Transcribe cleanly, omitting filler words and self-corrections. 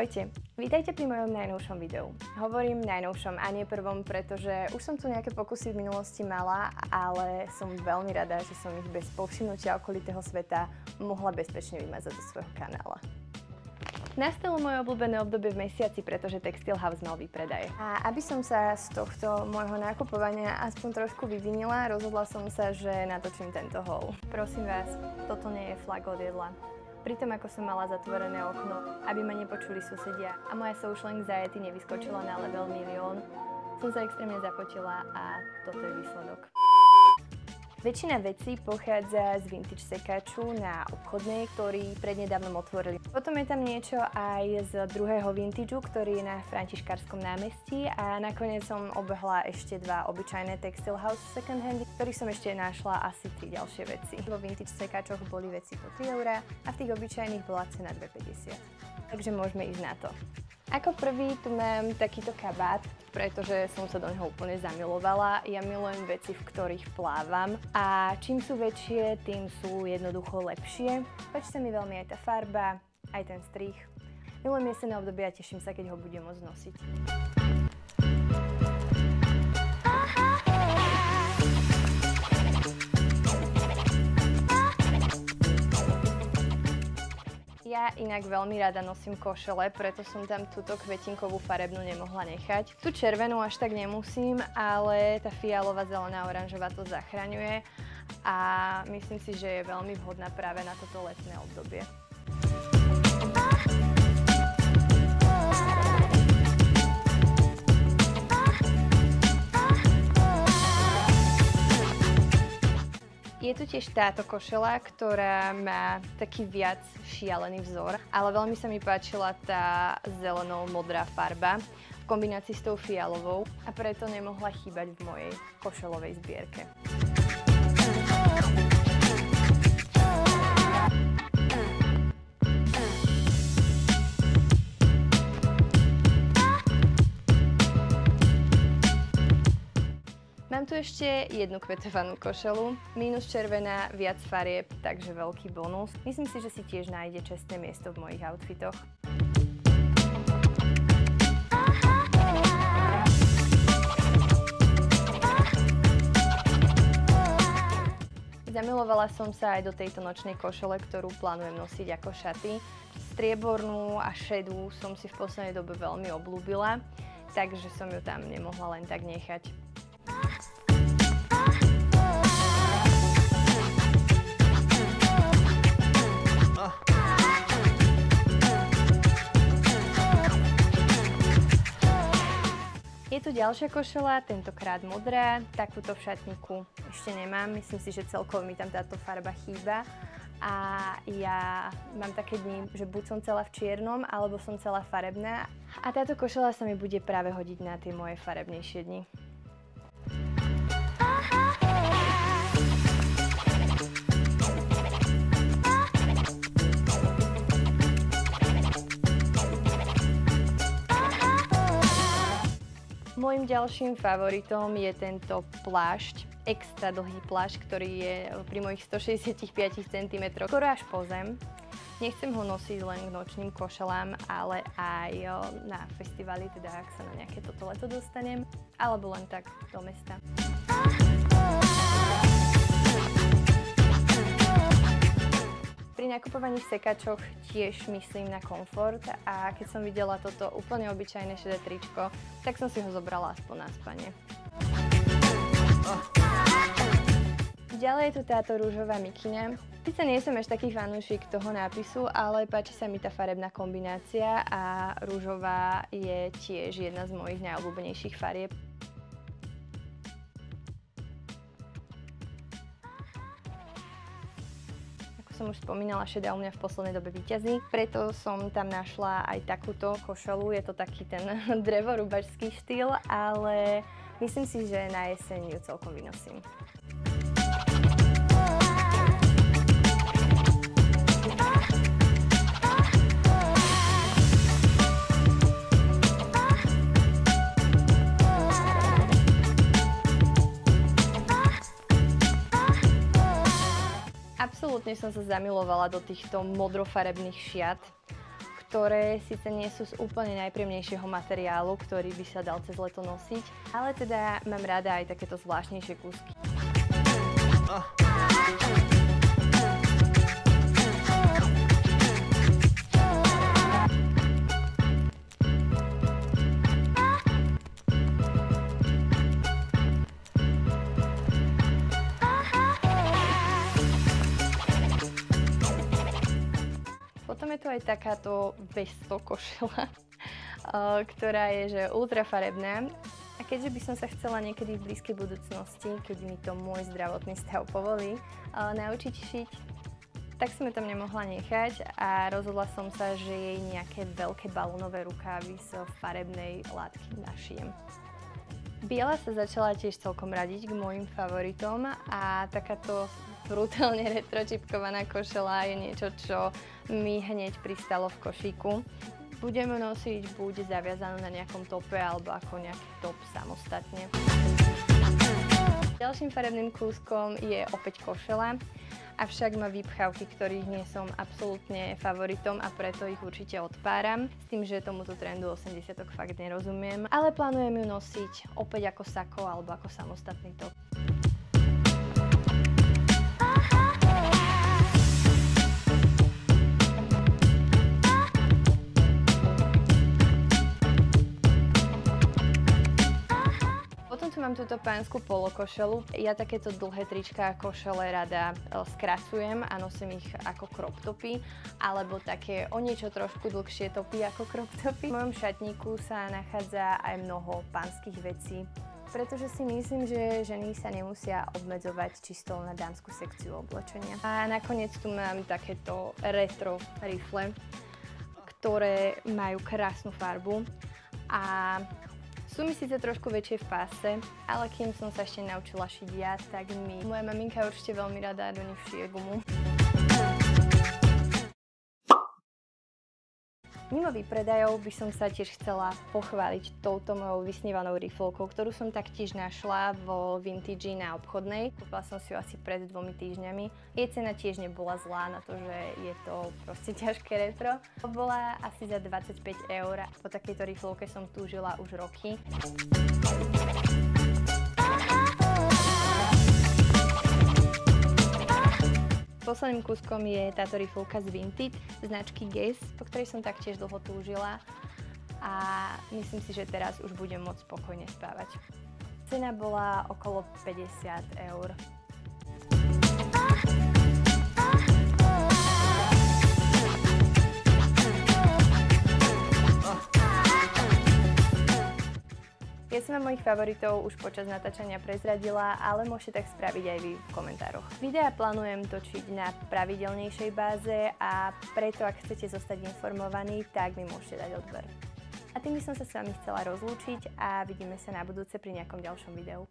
Ahojte, vítajte pri mojom najnovšom videu. Hovorím najnovšom a nie prvom, pretože už som tu nejaké pokusy v minulosti mala, ale som veľmi rada, že som ich bez povšimnutia okolitého sveta mohla bezpečne vymazať zo svojho kanála. Nastalo moje obľúbené obdobie v mesiaci, pretože Textile House mal výpredaje. A aby som sa z tohto môjho nakupovania aspoň trošku vyvinila, rozhodla som sa, že natočím tento haul. Prosím vás, toto nie je flag od jedla. Pritom ako som mala zatvorené okno, aby ma nepočuli susedia a moja social anxiety nevyskočila na level 1 000 000, som sa extrémne zapotila a toto je výsledok. Väčšina vecí pochádza z vintage sekaču na obchodnej, ktorý prednedávnom otvorili. Potom je tam niečo aj z druhého vintageu, ktorý je na Františkárskom námestí a nakoniec som obehla ešte dva obyčajné Textile House second hand, ktorých som ešte našla asi 3 ďalšie veci. Vo vintage sekačoch boli veci po 3 € a v tých obyčajných bola cena 2,50 €. Takže môžeme ísť na to. Ako prvý tu mám takýto kabát, pretože som sa do neho úplne zamilovala. Ja milujem veci, v ktorých plávam a čím sú väčšie, tým sú jednoducho lepšie. Páči sa mi veľmi aj tá farba, aj ten strih. Milujem jesenné obdobie a teším sa, keď ho budem môcť nosiť. Ja inak veľmi rada nosím košele, preto som tam túto kvetinkovú farebnú nemohla nechať. Tú červenú až tak nemusím, ale tá fialová, zelená, oranžová to zachraňuje a myslím si, že je veľmi vhodná práve na toto letné obdobie. Je tu tiež táto košela, ktorá má taký viac šialený vzor, ale veľmi sa mi páčila tá zeleno-modrá farba v kombinácii s tou fialovou a preto nemohla chýbať v mojej košelovej zbierke. Mám tu ešte jednu kvetovanú košelu, minus červená, viac farieb, takže veľký bonus. Myslím si, že si tiež nájde čestné miesto v mojich outfitoch. Zamilovala som sa aj do tejto nočnej košele, ktorú plánujem nosiť ako šaty. Striebornú a šedú som si v poslednej dobe veľmi obľúbila, takže som ju tam nemohla len tak nechať. Je tu ďalšia košela, tentokrát modrá, takúto v šatníku ešte nemám, myslím si, že celkovo mi tam táto farba chýba a ja mám také dni, že buď som celá v čiernom, alebo som celá farebná a táto košela sa mi bude práve hodiť na tie moje farebnejšie dni. Môjim ďalším favoritom je tento plášť, extra dlhý plášť, ktorý je pri mojich 165 cm, skoro až po zem. Nechcem ho nosiť len k nočným košelám, ale aj na festivály, teda ak sa na nejaké toto leto dostanem, alebo len tak do mesta. Pri nakupovaní v sekačoch tiež myslím na komfort a keď som videla toto úplne obyčajné šedé tričko, tak som si ho zobrala aspoň na spanie. Ďalej je tu táto rúžová mikina. Sice nie som až taký fanúšik toho nápisu, ale páči sa mi tá farebná kombinácia a rúžová je tiež jedna z mojich najobľúbenejších farieb. Som už spomínala, šedá u mňa v poslednej dobe víťazí, preto som tam našla aj takúto košelu, je to taký ten drevorúbačský štýl, ale myslím si, že na jeseň ju celkom vynosím. Absolútne som sa zamilovala do týchto modrofarebných šiat, ktoré síce nie sú z úplne najpríjemnejšieho materiálu, ktorý by sa dal cez leto nosiť, ale teda mám rada aj takéto zvláštnejšie kúsky. Potom je tu aj takáto vesto košela, ktorá je že ultra farebná. A keďže by som sa chcela niekedy v blízkej budúcnosti, keď mi to môj zdravotný stav povolí, naučiť šiť, tak som ju tam nemohla nechať a rozhodla som sa, že jej nejaké veľké balónové rukávy z farebnej látky našijem. Biela sa začala tiež celkom radiť k môjim favoritom a takáto brutálne retročipkovaná košela je niečo, čo mi hneď pristalo v košíku. Budem ju nosiť buď zaviazanú na nejakom tope, alebo ako nejaký top samostatne. Ďalším farebným kúskom je opäť košela, avšak má výpchávky, ktorých nie som absolútne favoritom a preto ich určite odpáram. S tým, že tomuto trendu 80-tok fakt nerozumiem, ale plánujem ju nosiť opäť ako sako alebo ako samostatný top. Mám túto pánsku polokošelu. Ja takéto dlhé trička a košele rada skracujem a nosím ich ako crop topy, alebo také o niečo trošku dlhšie topy ako crop topy. V mojom šatníku sa nachádza aj mnoho pánskych vecí, pretože si myslím, že ženy sa nemusia obmedzovať čisto na dámsku sekciu oblečenia. A nakoniec tu mám takéto retro rifle, ktoré majú krásnu farbu a sú mi síce trošku väčšie v páse, ale kým som sa ešte naučila šiť ja, tak mi moja maminka určite veľmi rada do nich šije gumu. Mimo výpredajov by som sa tiež chcela pochváliť touto mojou vysnívanou riflkou, ktorú som taktiež našla vo Vintage na obchodnej. Kúpila som si ju asi pred 2 týždňami. Jej cena tiež nebola zlá na to, že je to proste ťažké retro. Bola asi za 25 €. Po takejto riflovke som túžila už roky. Posledným kúskom je táto riflovka z Vinted značky Guess, po ktorej som taktiež dlho túžila a myslím si, že teraz už budem môcť spokojne spávať. Cena bola okolo 50 €. Ja som vám mojich favoritov už počas natáčania prezradila, ale môžete tak spraviť aj vy v komentároch. Videa plánujem točiť na pravidelnejšej báze a preto, ak chcete zostať informovaní, tak mi môžete dať odber. A tým by som sa s vami chcela rozlúčiť a vidíme sa na budúce pri nejakom ďalšom videu.